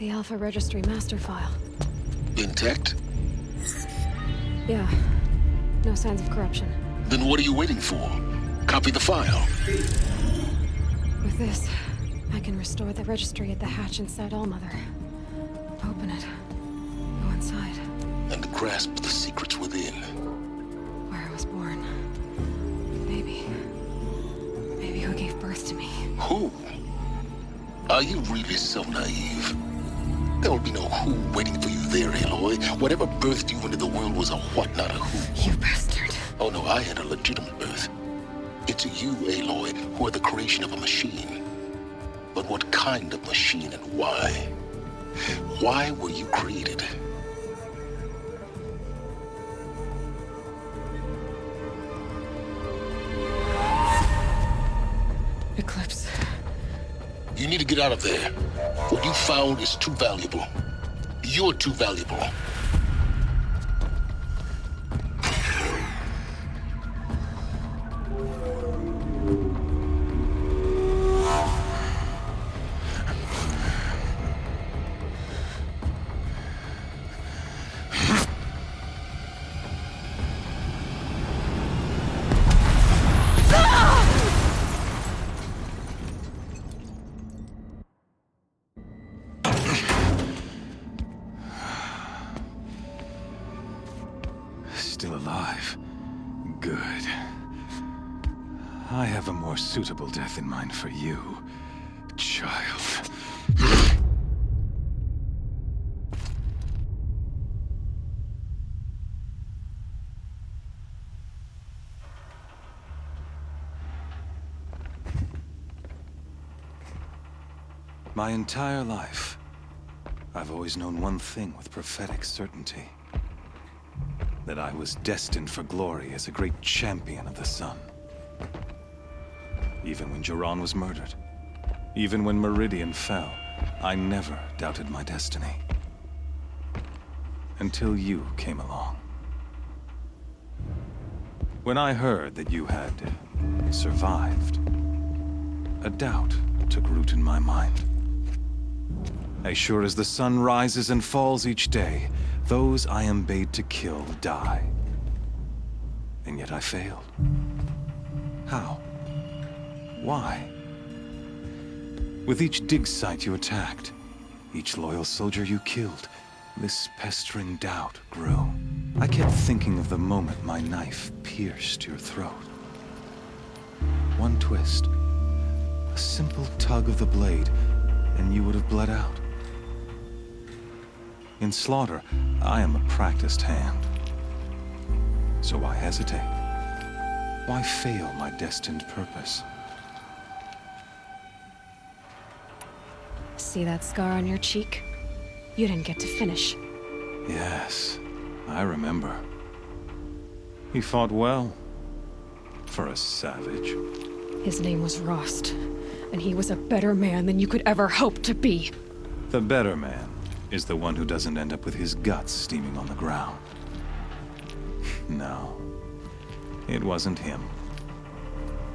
The Alpha Registry master file. Intact? Yeah. No signs of corruption. Then what are you waiting for? Copy the file. With this, I can restore the registry at the hatch inside Allmother. Open it. Go inside. And grasp the secrets within. Where I was born. Maybe who gave birth to me. Who? Are you really so naive? There will be no who waiting for you there, Aloy. Whatever birthed you into the world was a what, not a who. You bastard. Oh no, I had a legitimate birth. It's you, Aloy, who are the creation of a machine. But what kind of machine and why? Why were you created? Eclipse. You need to get out of there. What you found is too valuable. You're too valuable. Still alive. Good. I have a more suitable death in mind for you, child. My entire life, I've always known one thing with prophetic certainty. That I was destined for glory as a great champion of the sun. Even when Jiran was murdered, even when Meridian fell, I never doubted my destiny. Until you came along. When I heard that you had survived, a doubt took root in my mind. As sure as the sun rises and falls each day, those I am bade to kill die. And yet I failed. How? Why? With each dig site you attacked, each loyal soldier you killed, this pestering doubt grew. I kept thinking of the moment my knife pierced your throat. One twist, a simple tug of the blade, and you would have bled out. In slaughter, I am a practiced hand. So why hesitate? Why fail my destined purpose? See that scar on your cheek? You didn't get to finish. Yes, I remember. He fought well. For a savage. His name was Rost, and he was a better man than you could ever hope to be. The better man is the one who doesn't end up with his guts steaming on the ground. No, it wasn't him.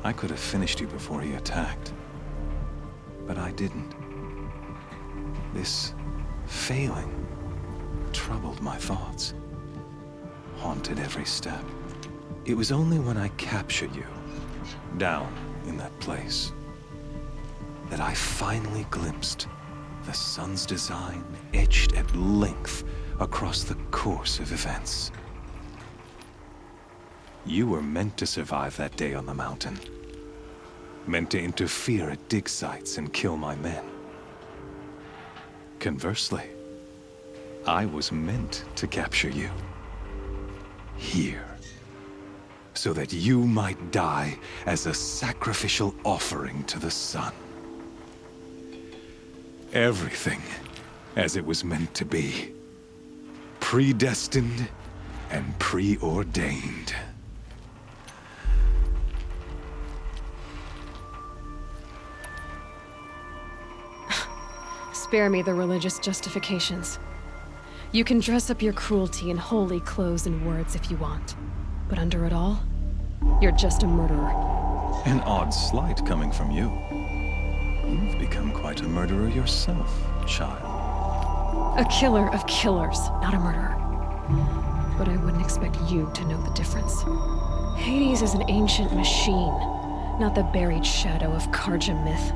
I could have finished you before he attacked. But I didn't. This failing troubled my thoughts, haunted every step. It was only when I captured you, down in that place, that I finally glimpsed the sun's design etched at length across the course of events. You were meant to survive that day on the mountain. Meant to interfere at dig sites and kill my men. Conversely, I was meant to capture you. Here. So that you might die as a sacrificial offering to the sun. Everything as it was meant to be. Predestined and preordained. Spare me the religious justifications. You can dress up your cruelty in holy clothes and words if you want. But under it all, you're just a murderer. An odd slight coming from you. You've become quite a murderer yourself, child. A killer of killers, not a murderer. But I wouldn't expect you to know the difference. Hades is an ancient machine, not the buried shadow of Karja myth.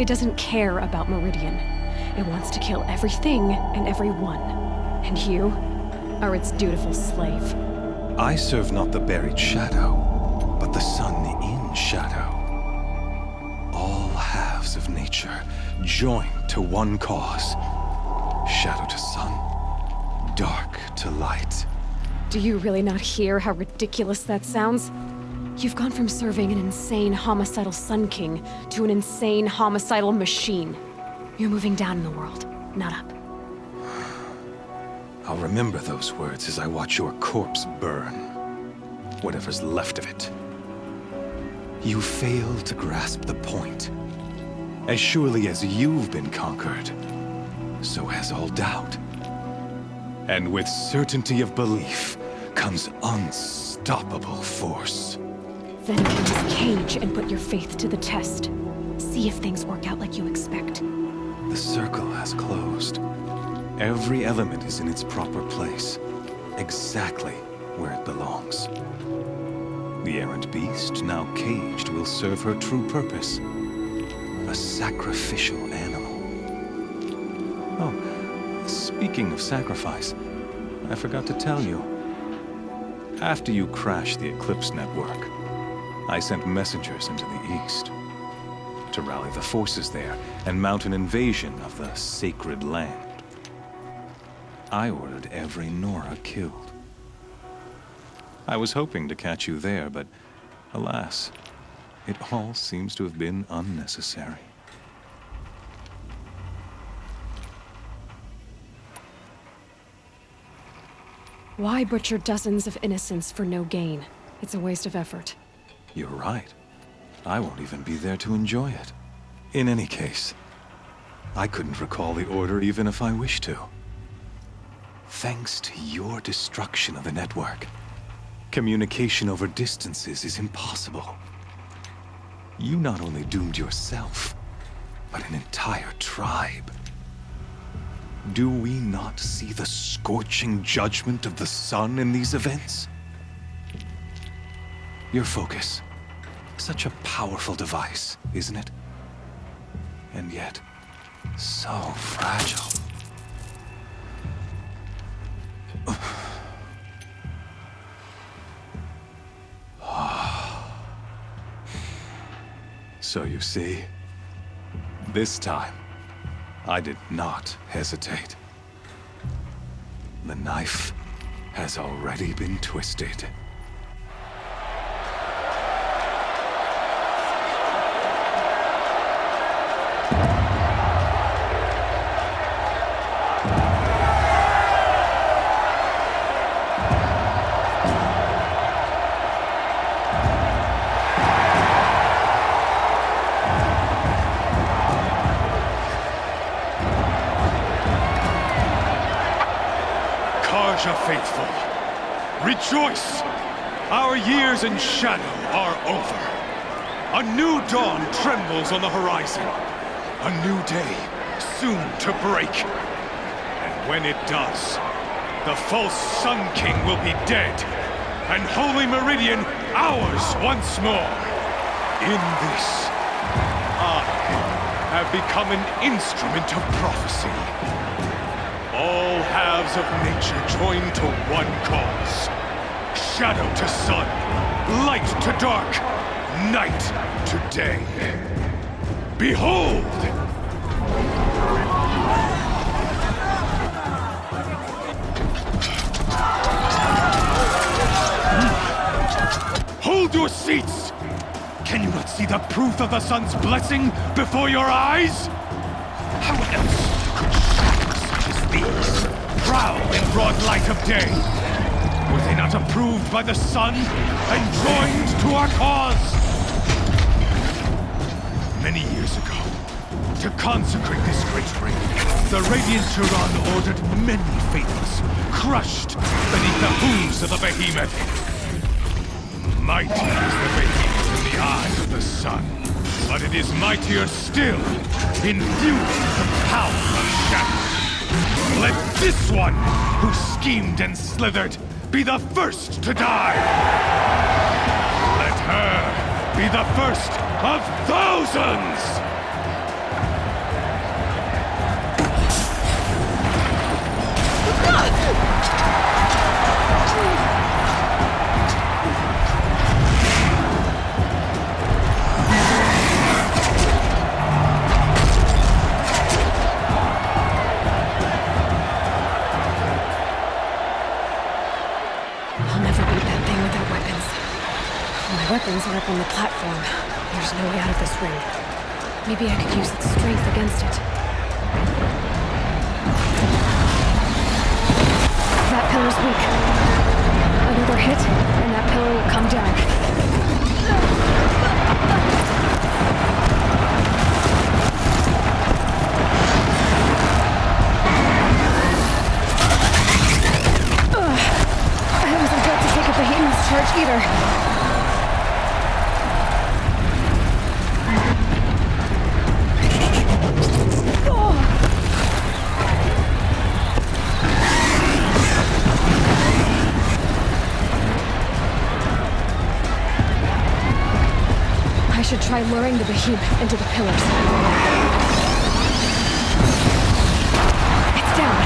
It doesn't care about Meridian. It wants to kill everything and everyone. And you are its dutiful slave. I serve not the buried shadow, but the sun in shadow. All halves of nature joined to one cause. Shadow to sun, dark to light. Do you really not hear how ridiculous that sounds? You've gone from serving an insane homicidal Sun King to an insane homicidal machine. You're moving down in the world, not up. I'll remember those words as I watch your corpse burn. Whatever's left of it. You fail to grasp the point. As surely as you've been conquered, so has all doubt. And with certainty of belief comes unstoppable force. Then get in this cage and put your faith to the test. See if things work out like you expect. The circle has closed. Every element is in its proper place, exactly where it belongs. The errant beast, now caged, will serve her true purpose. A sacrificial animal. Oh, speaking of sacrifice, I forgot to tell you. After you crashed the Eclipse network, I sent messengers into the east to rally the forces there and mount an invasion of the sacred land. I ordered every Nora killed. I was hoping to catch you there, but alas, it all seems to have been unnecessary. Why butcher dozens of innocents for no gain? It's a waste of effort. You're right. I won't even be there to enjoy it. In any case, I couldn't recall the order even if I wished to. Thanks to your destruction of the network, communication over distances is impossible. You not only doomed yourself, but an entire tribe. Do we not see the scorching judgment of the sun in these events? Your focus. Such a powerful device, isn't it? And yet, so fragile. So you see, this time, I did not hesitate. The knife has already been twisted. Karja faithful, rejoice! Our years in shadow are over. A new dawn trembles on the horizon. A new day soon to break. And when it does, the false Sun King will be dead, and Holy Meridian ours once more. In this, I have become an instrument of prophecy. All halves of nature joined to one cause. Shadow to sun, light to dark, night to day. Behold! Hold your seats! Can you not see the proof of the sun's blessing before your eyes? How else could shadows such as these prowl in broad light of day? Were they not approved by the sun and joined to our cause? Many years ago, to consecrate this great ring, the Radiant Turan ordered many faithless, crushed beneath the hooves of the behemoth. Mighty is the behemoth in the eyes of the sun, but it is mightier still, infused with the power of shadow. Let this one, who schemed and slithered, be the first to die! Let her be the first of thousands! I'll never beat that thing without weapons. My weapons are up on the platform. There's no way out of this ring. Maybe I could use its strength against it. That pillar's weak. Another hit, and that pillar will come down. I wasn't built to take a behemoth's charge either. I should try luring the behemoth into the pillars. It's down.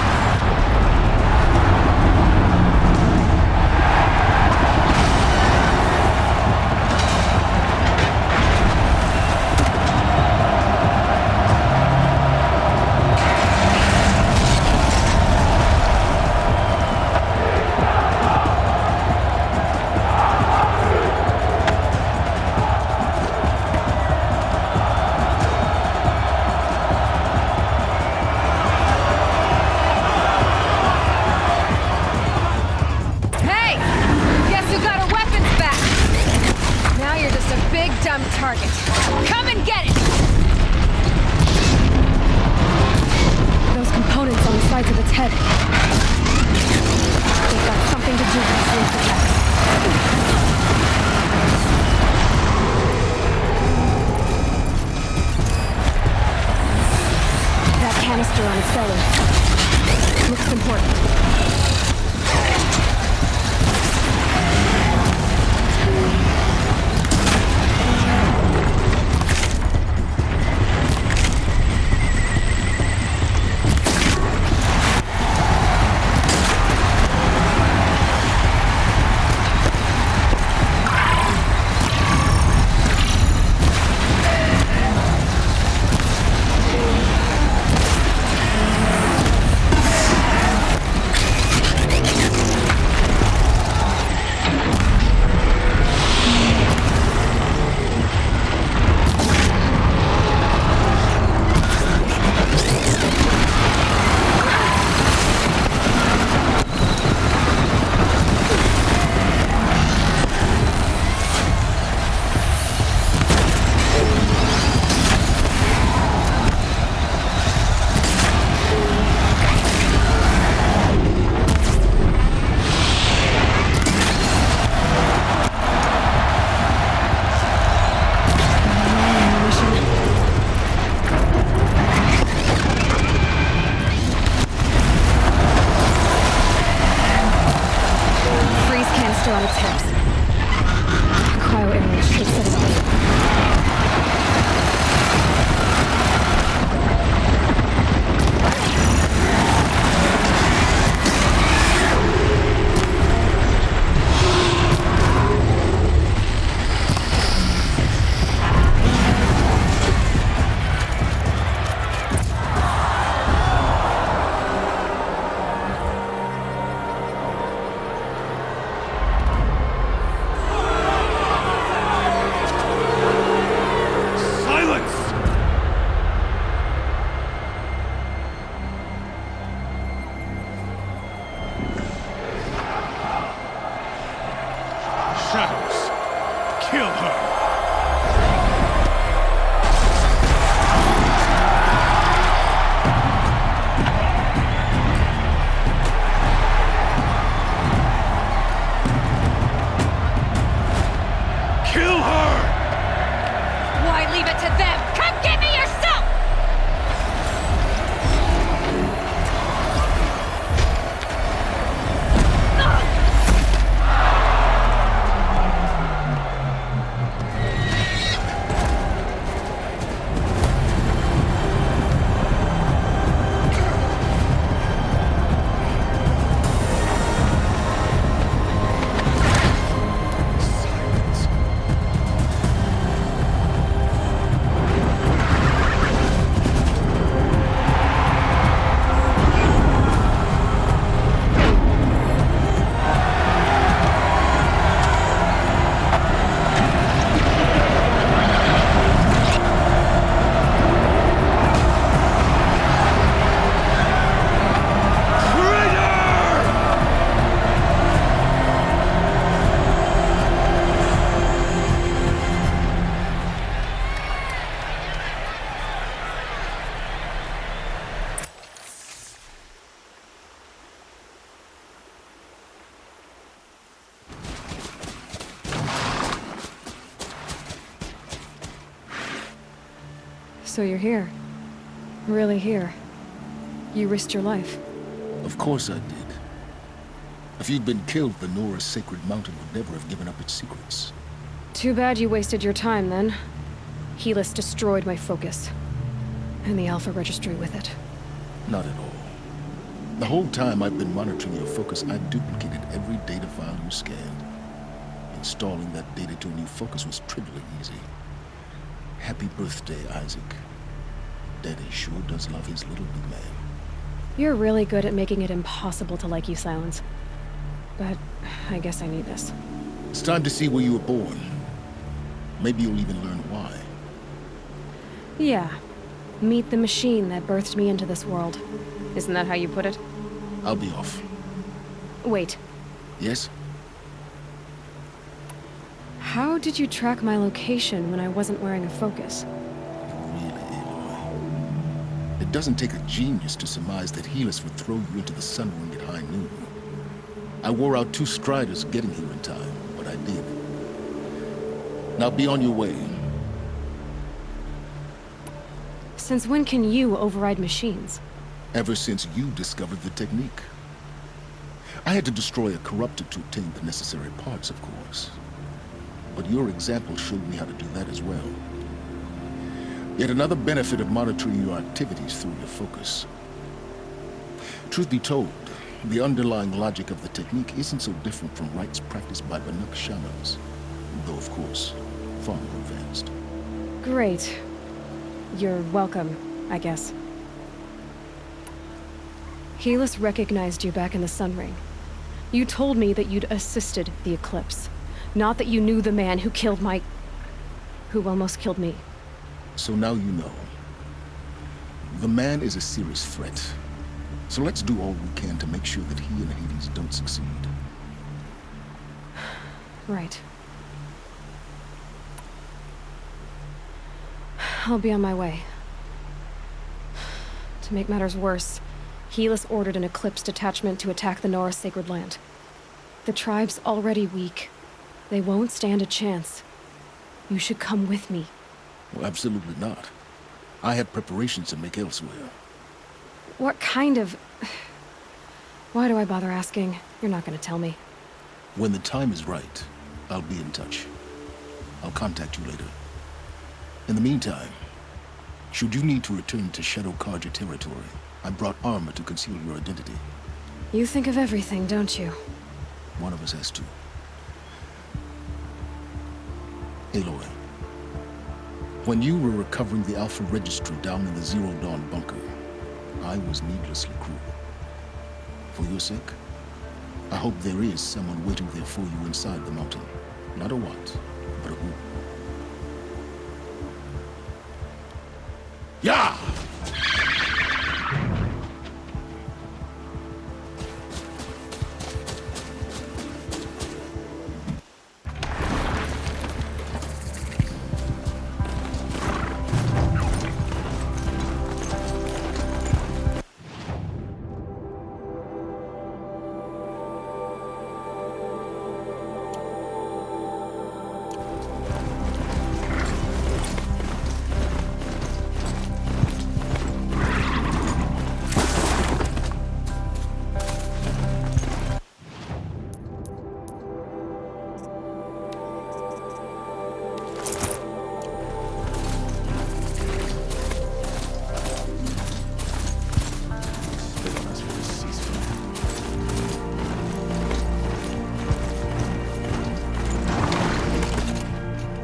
Target. Come and get it! Those components on the sides of its head. They've got something to do with this roof attack. That canister on its belly looks important. So you're here. Really here. You risked your life. Of course I did. If you'd been killed, the Nora's sacred mountain would never have given up its secrets. Too bad you wasted your time, then. Helis destroyed my focus. And the Alpha Registry with it. Not at all. The whole time I've been monitoring your focus, I've duplicated every data file you scanned. Installing that data to a new focus was trivially easy. Happy birthday, Isaac. Daddy sure does love his little big man. You're really good at making it impossible to like you, Silence. But I guess I need this. It's time to see where you were born. Maybe you'll even learn why. Yeah. Meet the machine that birthed me into this world. Isn't that how you put it? I'll be off. Wait. Yes? How did you track my location when I wasn't wearing a focus? Really, Aloy. It doesn't take a genius to surmise that Helis would throw you into the Sun Ring at high noon. I wore out 2 striders getting here in time, but I did. Now be on your way. Since when can you override machines? Ever since you discovered the technique. I had to destroy a corruptor to obtain the necessary parts, of course. But your example showed me how to do that as well. Yet another benefit of monitoring your activities through your focus. Truth be told, the underlying logic of the technique isn't so different from rites practiced by Banuk shamans, though of course, far more advanced. Great. You're welcome, I guess. Helis recognized you back in the Sun Ring. You told me that you'd assisted the Eclipse. Not that you knew the man who killed who almost killed me. So now you know. The man is a serious threat. So let's do all we can to make sure that he and Hades don't succeed. Right. I'll be on my way. To make matters worse, Helis ordered an Eclipse detachment to attack the Nora Sacred Land. The tribe's already weak. They won't stand a chance. You should come with me. Well, absolutely not. I have preparations to make elsewhere. What kind of... Why do I bother asking? You're not gonna tell me. When the time is right, I'll be in touch. I'll contact you later. In the meantime, should you need to return to Shadow Carja territory, I brought armor to conceal your identity. You think of everything, don't you? One of us has to. Aloy, when you were recovering the Alpha Registry down in the Zero Dawn bunker, I was needlessly cruel. For your sake, I hope there is someone waiting there for you inside the mountain. Not a what, but a who. Yeah!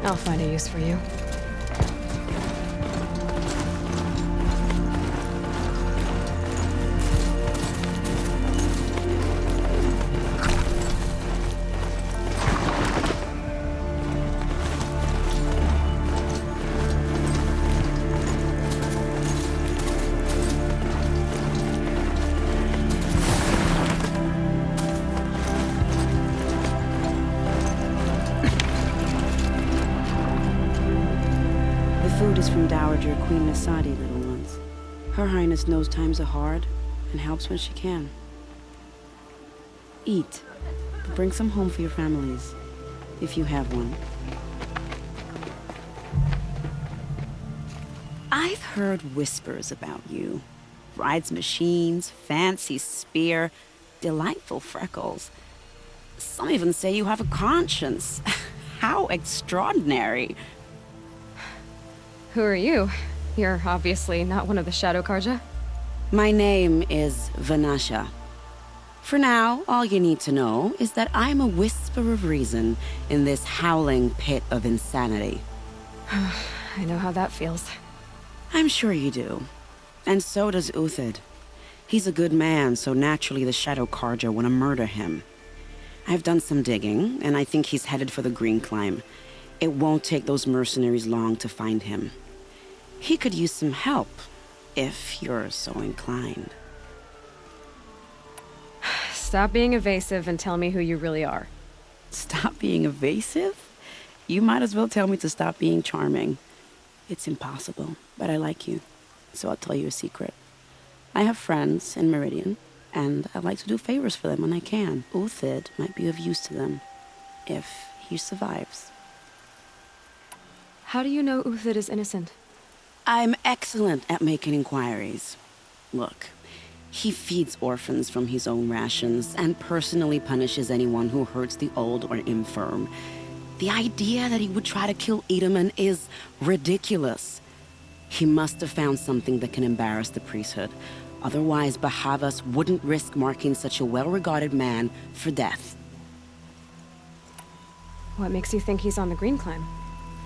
I'll find a use for you. Food is from Dowager Queen Nasadi, little ones. Her Highness knows times are hard and helps when she can. Eat, but bring some home for your families, if you have one. I've heard whispers about you. Rides machines, fancy spear, delightful freckles. Some even say you have a conscience. How extraordinary. Who are you? You're obviously not one of the Shadow Karja. My name is Vanasha. For now, all you need to know is that I'm a whisper of reason in this howling pit of insanity. I know how that feels. I'm sure you do. And so does Uthid. He's a good man, so naturally the Shadow Karja want to murder him. I've done some digging, and I think he's headed for the Green Climb. It won't take those mercenaries long to find him. He could use some help, if you're so inclined. Stop being evasive and tell me who you really are. Stop being evasive? You might as well tell me to stop being charming. It's impossible, but I like you, so I'll tell you a secret. I have friends in Meridian, and I like to do favors for them when I can. Uthid might be of use to them, if he survives. How do you know Uthid is innocent? I'm excellent at making inquiries. Look, he feeds orphans from his own rations and personally punishes anyone who hurts the old or infirm. The idea that he would try to kill Edaman is ridiculous. He must have found something that can embarrass the priesthood. Otherwise, Bahavas wouldn't risk marking such a well-regarded man for death. What makes you think he's on the Green Climb?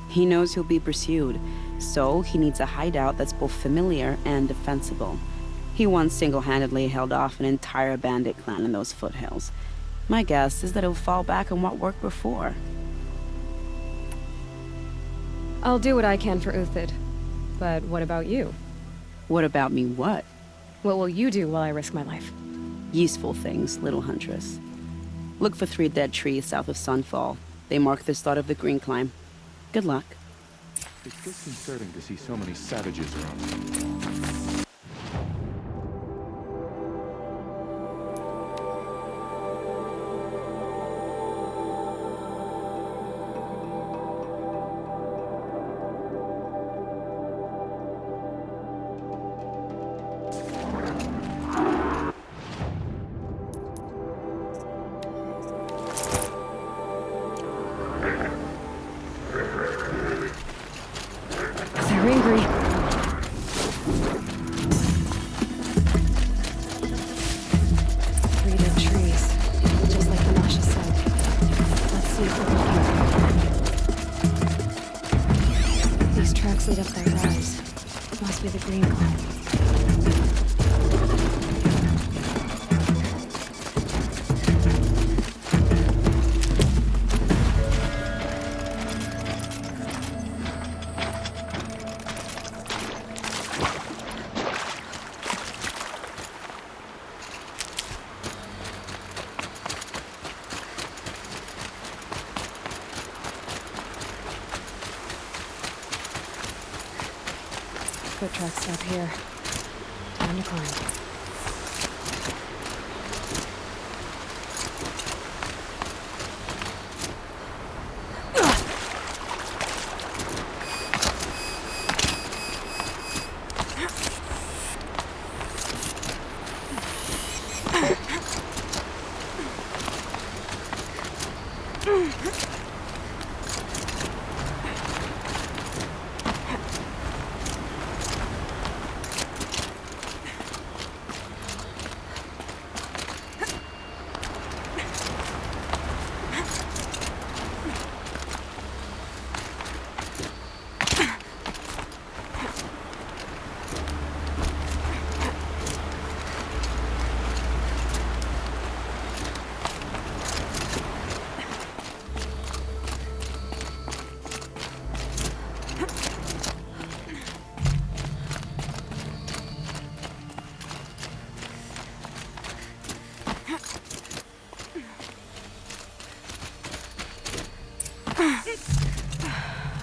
He knows he'll be pursued, so he needs a hideout that's both familiar and defensible. He once single-handedly held off an entire bandit clan in those foothills. My guess is that he'll fall back on what worked before. I'll do what I can for Uthid. But what about you? What about me what? What will you do while I risk my life? Useful things, little huntress. Look for 3 dead trees south of Sunfall. They mark the start of the Green Climb. Good luck. It's disconcerting to see so many savages around. They're angry. Three dead trees, just like Vanasha said. Let's see if we're lucky. These tracks lead up that rise. Must be the Green Climb. Foot tracks up here. Time to climb.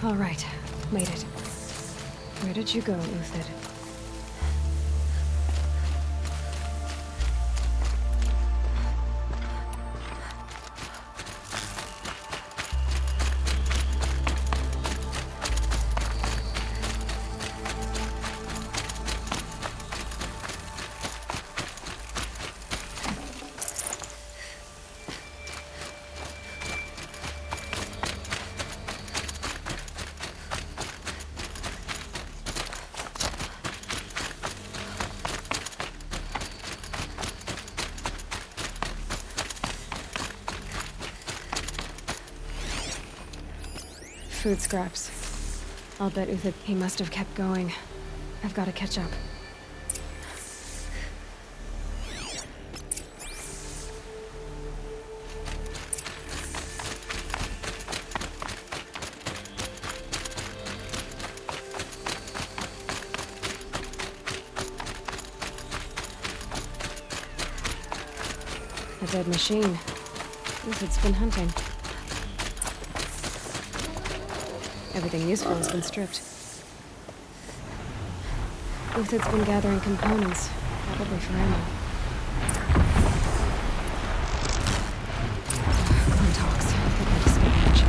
All right, made it. Where did you go, Uthid? food scraps. I'll bet Uthid he must have kept going. I've got to catch up. A dead machine. Uthid's been hunting. Everything useful has been stripped. Uthid's been gathering components, probably for ammo. Quintox, look like a scavenge.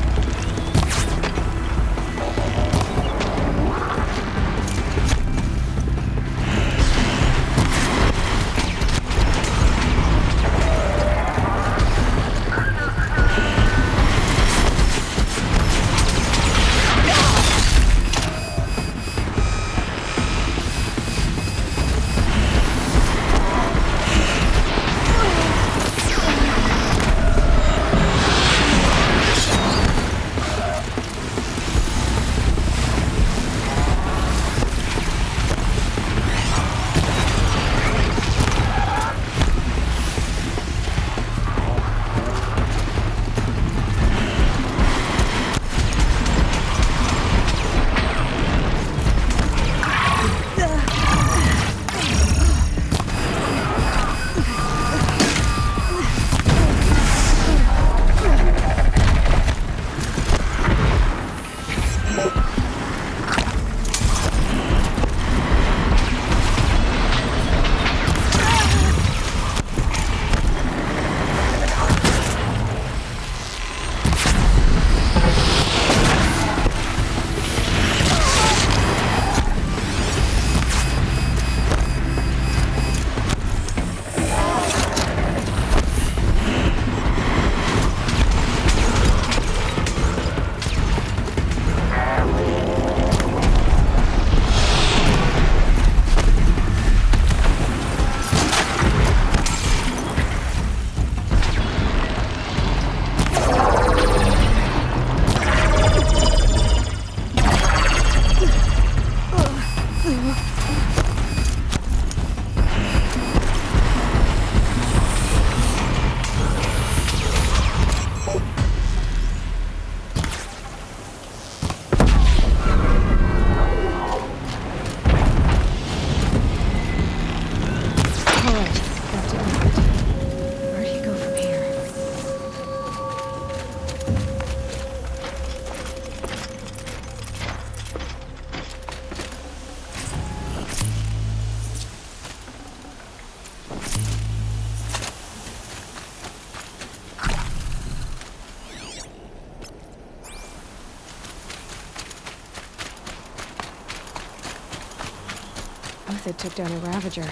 Uthid took down a Ravager.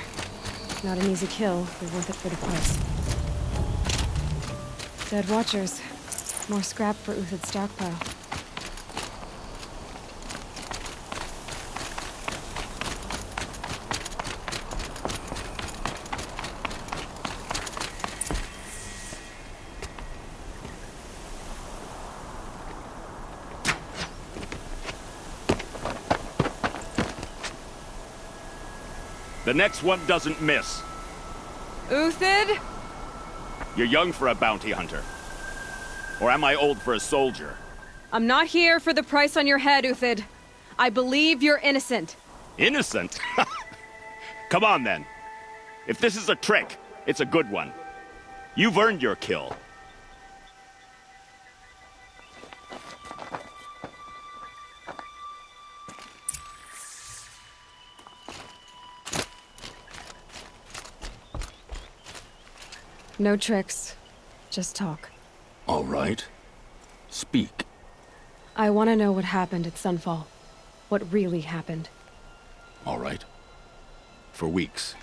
Not an easy kill, but worth it for the price. Dead Watchers. More scrap for Uthid's stockpile. The next one doesn't miss. Uthid? You're young for a bounty hunter. Or am I old for a soldier? I'm not here for the price on your head, Uthid. I believe you're innocent. Innocent? Come on, then. If this is a trick, it's a good one. You've earned your kill. No tricks. Just talk. All right. Speak. I want to know what happened at Sunfall. What really happened. All right. For weeks,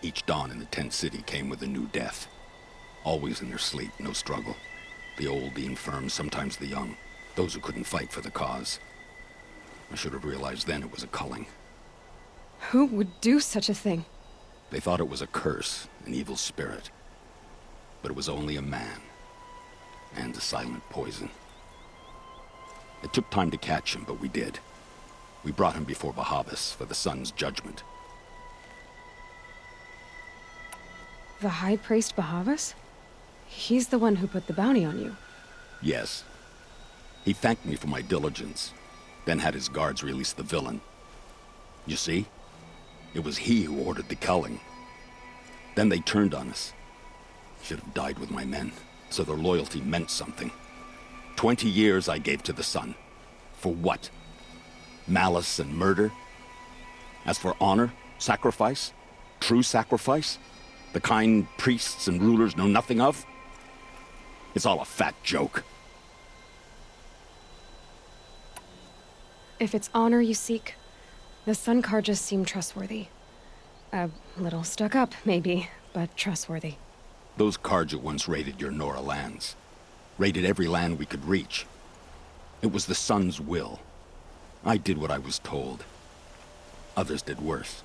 each dawn in the tent city came with a new death. Always in their sleep, no struggle. The old, the infirm, sometimes the young. Those who couldn't fight for the cause. I should have realized then it was a culling. Who would do such a thing? They thought it was a curse, an evil spirit. But it was only a man. And a silent poison. It took time to catch him, but we did. We brought him before Bahavas for the Sun's judgment. The High Priest Bahavas? He's the one who put the bounty on you. Yes. He thanked me for my diligence, then had his guards release the villain. You see? It was he who ordered the culling. Then they turned on us. Should have died with my men, so their loyalty meant something. 20 years I gave to the Sun. For what? Malice and murder? As for honor, sacrifice, true sacrifice, the kind priests and rulers know nothing of, it's all a fat joke. If it's honor you seek, the Sun Carjas seem trustworthy. A little stuck up, maybe, but trustworthy. Those Carja once raided your Nora lands. Raided every land we could reach. It was the Sun's will. I did what I was told. Others did worse.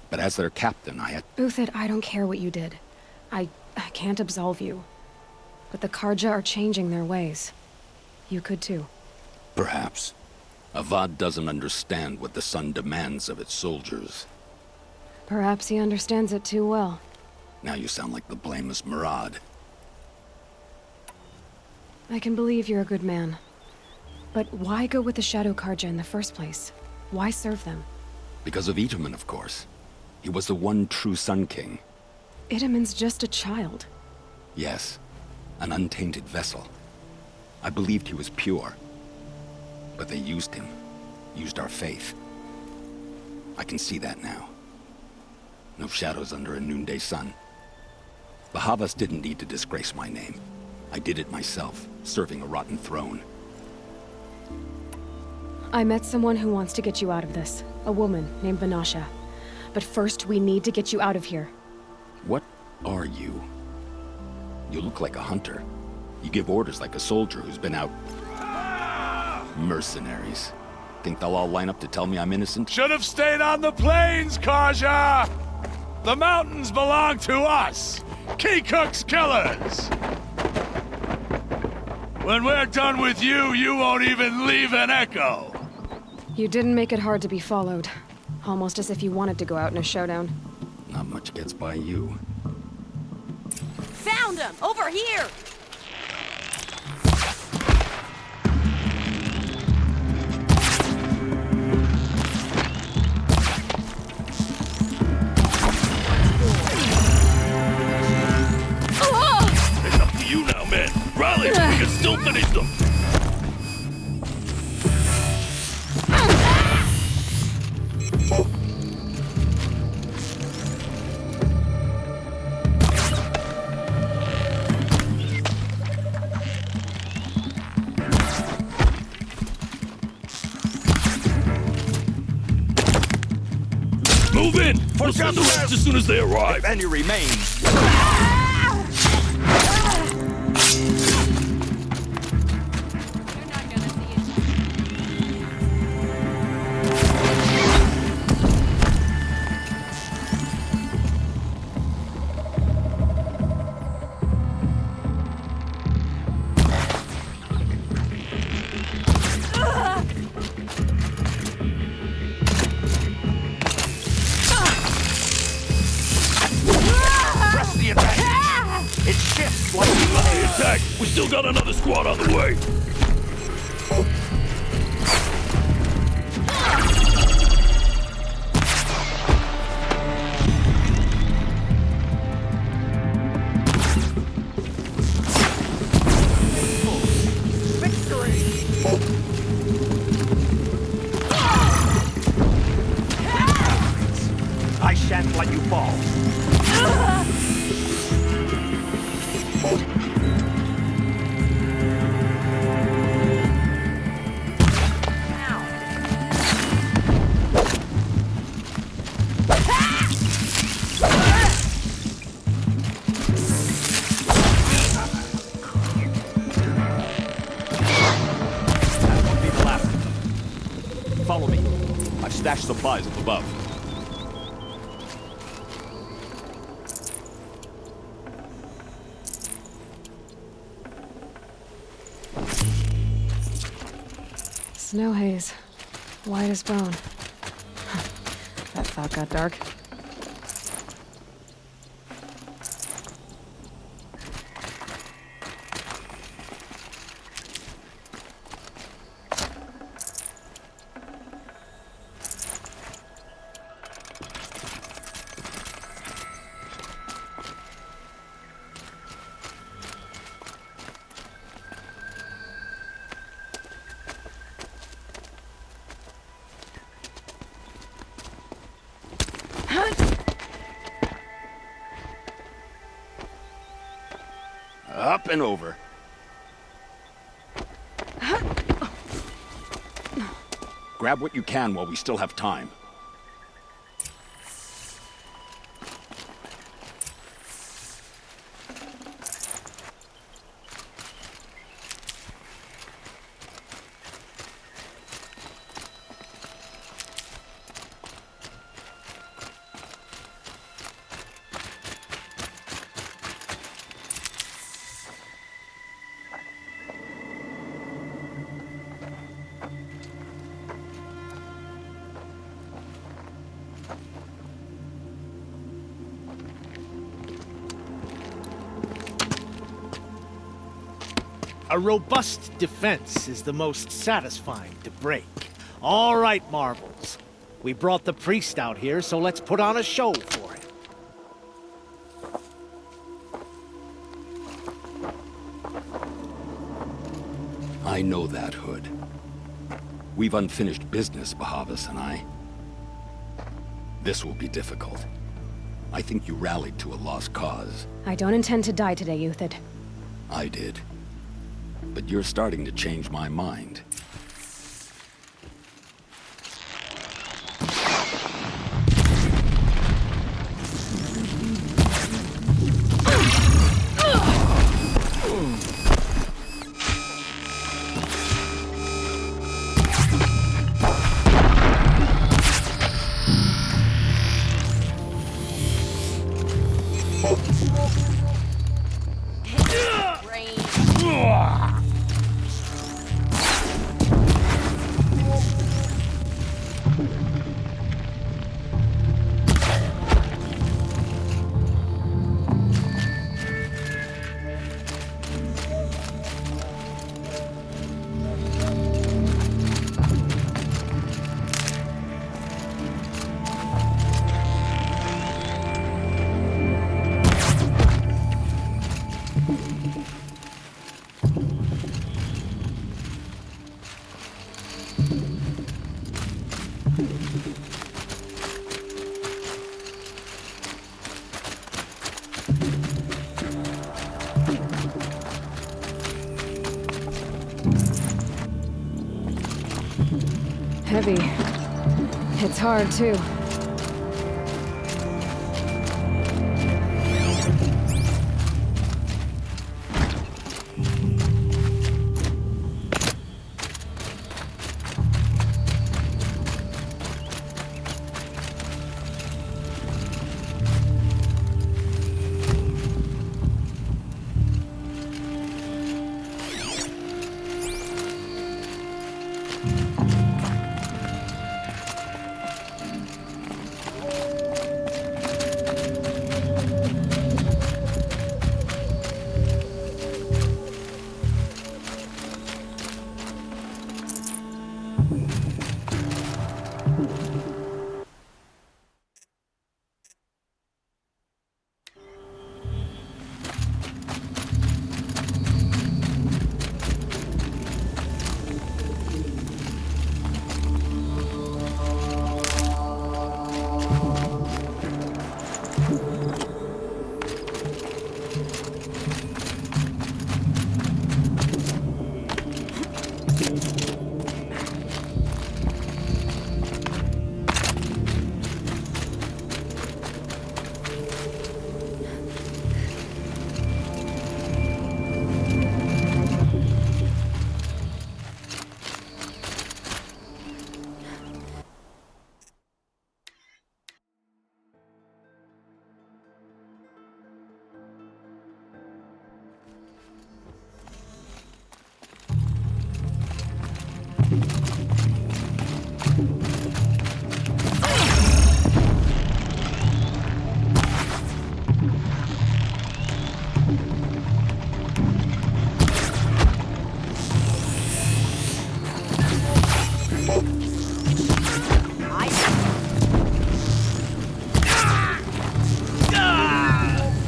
But as their captain, I had... Uthid, I don't care what you did. I can't absolve you. But the Carja are changing their ways. You could too. Perhaps. Avad doesn't understand what the Sun demands of its soldiers. Perhaps he understands it too well. Now you sound like the blameless Murad. I can believe you're a good man. But why go with the Shadow Carja in the first place? Why serve them? Because of Itamen, of course. He was the one true Sun King. Itamen's just a child. Yes. An untainted vessel. I believed he was pure. But they used him. Used our faith. I can see that now. No shadows under a noonday sun. Bahavas didn't need to disgrace my name. I did it myself, serving a rotten throne. I met someone who wants to get you out of this. A woman named Vanasha. But first, we need to get you out of here. What are you? You look like a hunter. You give orders like a soldier who's been out... Mercenaries. Think they'll all line up to tell me I'm innocent? Should have stayed on the plains, Carja! The mountains belong to us! Keecook's killers! When we're done with you, you won't even leave an echo! You didn't make it hard to be followed. Almost as if you wanted to go out in a showdown. Not much gets by you. Found him! Over here! It's up to you now, man! Rally! We can still finish them! Move in! We'll send the rest as soon as they arrive! If any remain, press the advantage! It shifts like The attack! We still got another squad on the way! I shan't let you fall. That won't be the last. Follow me. I've stashed supplies up above. Snow haze. White as bone. That thought got dark. Up and over. Grab what you can while we still have time. A robust defense is the most satisfying to break. All right, Marvels. We brought the priest out here, so let's put on a show for him. I know that, Hood. We've unfinished business, Bahavas and I. This will be difficult. I think you rallied to a lost cause. I don't intend to die today, Euthyd. I did. But you're starting to change my mind. Heavy. It's hard, too.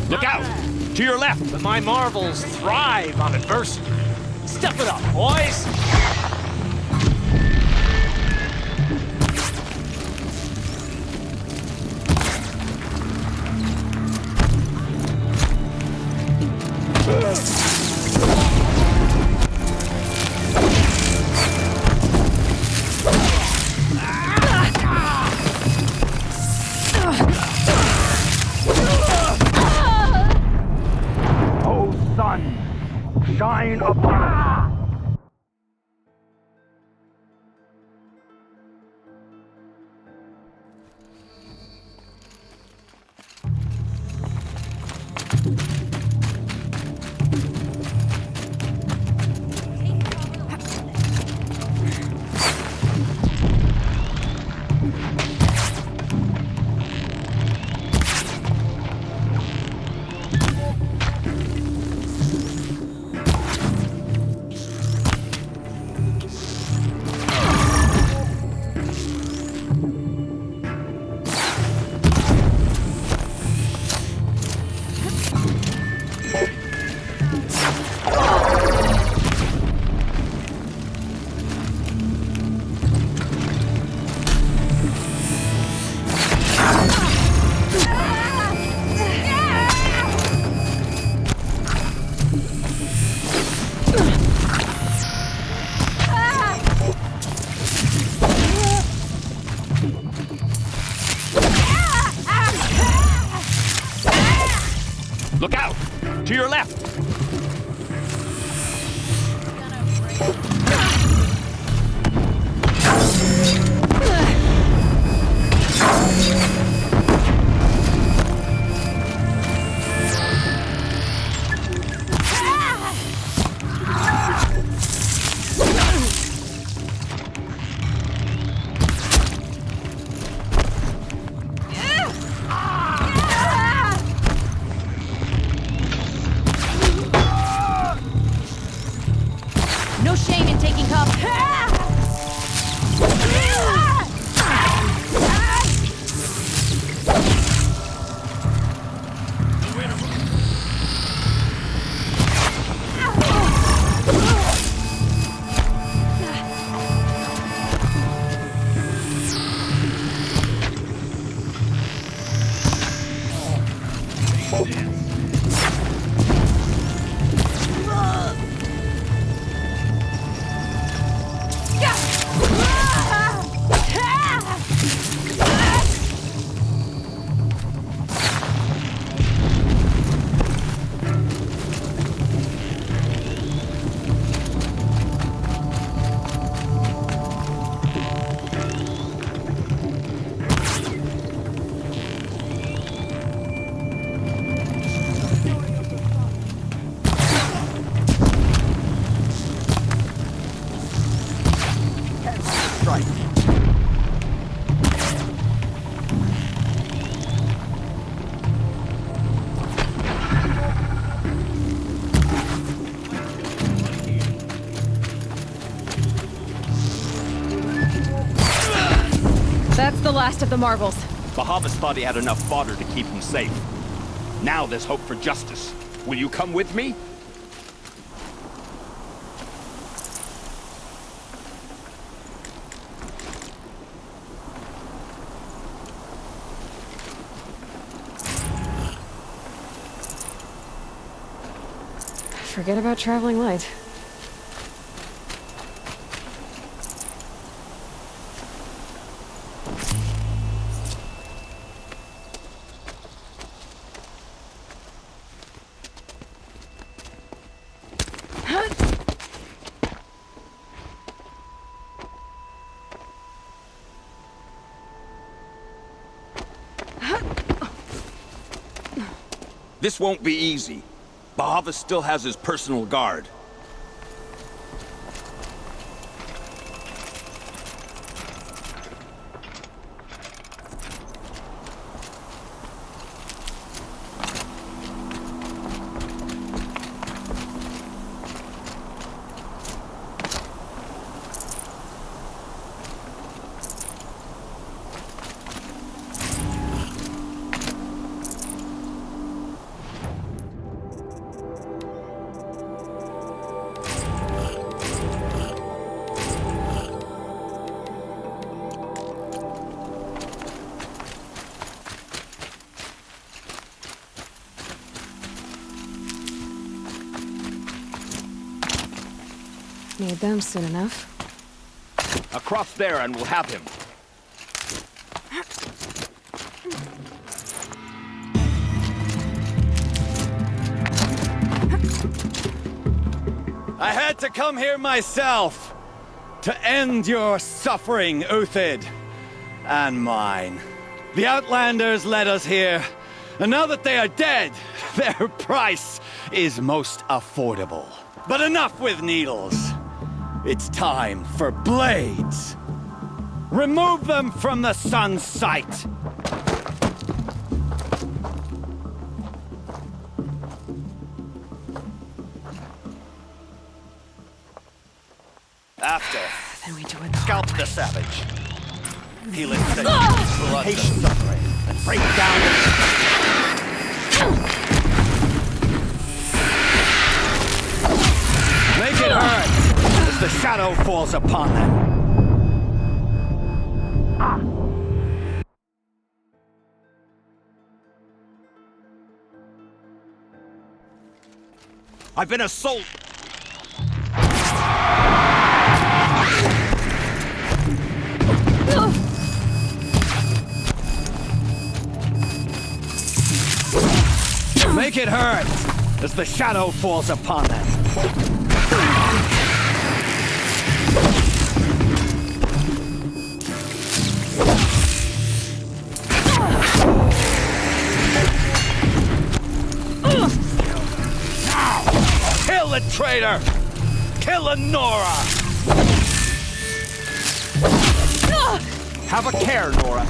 Look out! To your left! But my marvels thrive on adversity. Step it up, boys! O sun, shine upon us. Look out! To your left! No shame in taking cover. That's the last of the marvels. Bahavas thought he had enough fodder to keep him safe. Now there's hope for justice. Will you come with me? Forget about traveling light. This won't be easy. Bahava still has his personal guard. Need them soon enough. Across there and we'll have him. I had to come here myself to end your suffering, Uthid, and mine. The Outlanders led us here, and now that they are dead, their price is most affordable. But enough with needles. It's time for blades. Remove them from the sun's sight. After, Then we do it. scalp the savage. Heal it to blood. Patient the prey and break down Make it hurt as the shadow falls upon them. I've been assaulted. Make it hurt as the shadow falls upon them. Kill the traitor! Kill Nora! Have a care, Nora.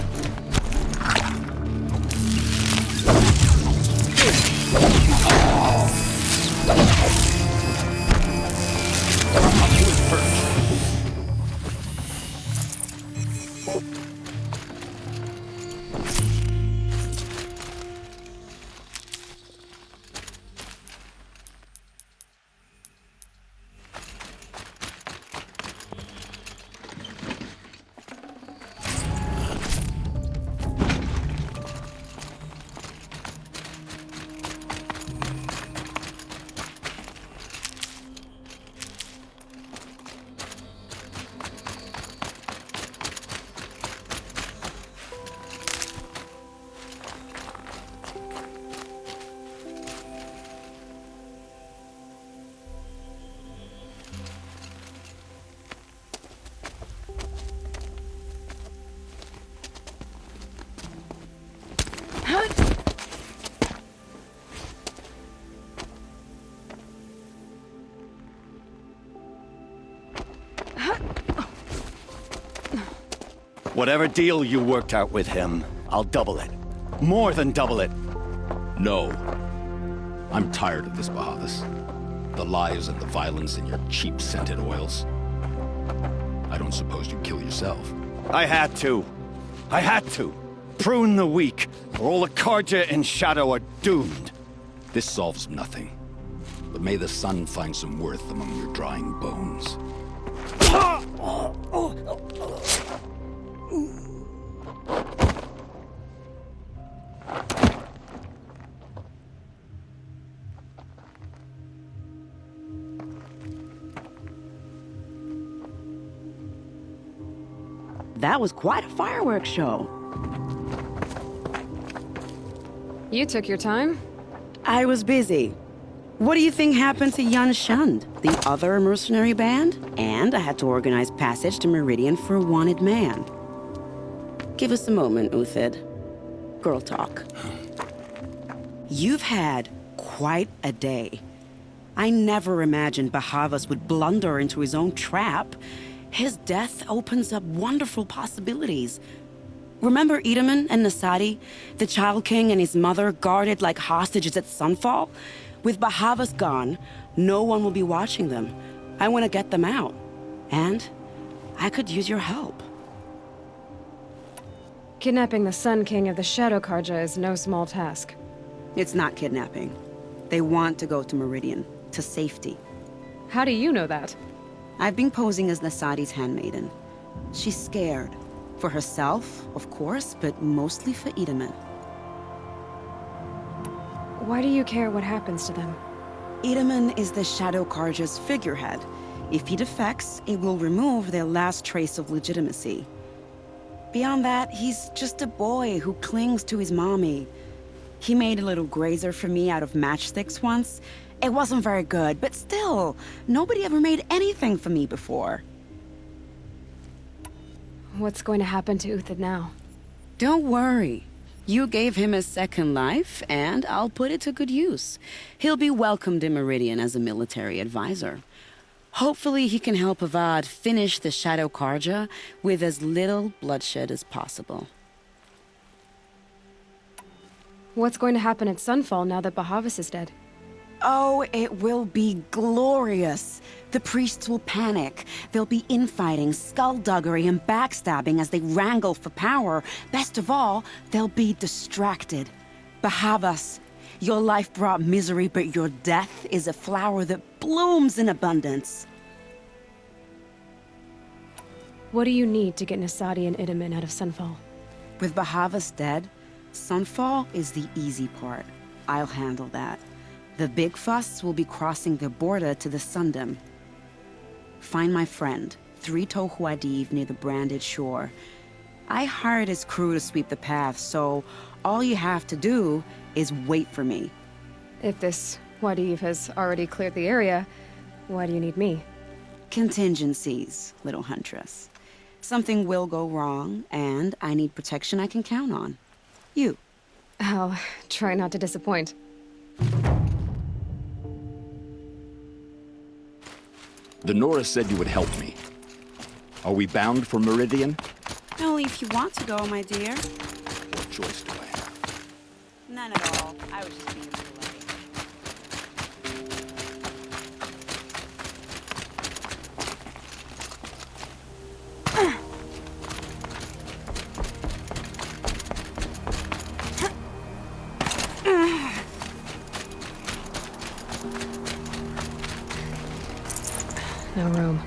Whatever deal you worked out with him, I'll double it. More than double it. No. I'm tired of this, Bahavas. The lies and the violence and your cheap-scented oils. I don't suppose you kill yourself. I had to. I had to. Prune the weak, or all the Carja in Shadow are doomed. This solves nothing. But may the sun find some worth among your drying bones. That was quite a fireworks show. You took your time. I was busy. What do you think happened to Yan Shund, the other mercenary band? And I had to organize passage to Meridian for a wanted man. Give us a moment, Uthid. Girl talk. You've had quite a day. I never imagined Bahavas would blunder into his own trap. His death opens up wonderful possibilities. Remember Edaman and Nasadi, the Child King and his mother guarded like hostages at Sunfall? With Bahavas gone, no one will be watching them. I want to get them out. And I could use your help. Kidnapping the Sun King of the Shadow Carja is no small task. It's not kidnapping. They want to go to Meridian, to safety. How do you know that? I've been posing as Nasadi's handmaiden. She's scared. For herself, of course, but mostly for Edaman. Why do you care what happens to them? Edaman is the Shadow Carja's figurehead. If he defects, it will remove their last trace of legitimacy. Beyond that, he's just a boy who clings to his mommy. He made a little grazer for me out of matchsticks once. It wasn't very good, but still, nobody ever made anything for me before. What's going to happen to Uthid now? Don't worry. You gave him a second life, and I'll put it to good use. He'll be welcomed in Meridian as a military advisor. Hopefully he can help Avad finish the Shadow Karja with as little bloodshed as possible. What's going to happen at Sunfall now that Bahavas is dead? Oh, it will be glorious. The priests will panic. There'll be infighting, skullduggery, and backstabbing as they wrangle for power. Best of all, they'll be distracted. Bahavas, your life brought misery, but your death is a flower that blooms in abundance. What do you need to get Nasadi and Idaman out of Sunfall? With Bahavas dead, Sunfall is the easy part. I'll handle that. The big fuss will be crossing the border to the Sundom. Find my friend, 3 Tohuadiv near the branded shore. I hired his crew to sweep the path, so all you have to do is wait for me. If this Wadiv has already cleared the area, why do you need me? Contingencies, little huntress. Something will go wrong, and I need protection I can count on. You. I'll try not to disappoint. The Nora said you would help me. Are we bound for Meridian? Only if you want to go, my dear. What choice do I have? None at all. I was just being polite. No room.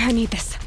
I need this.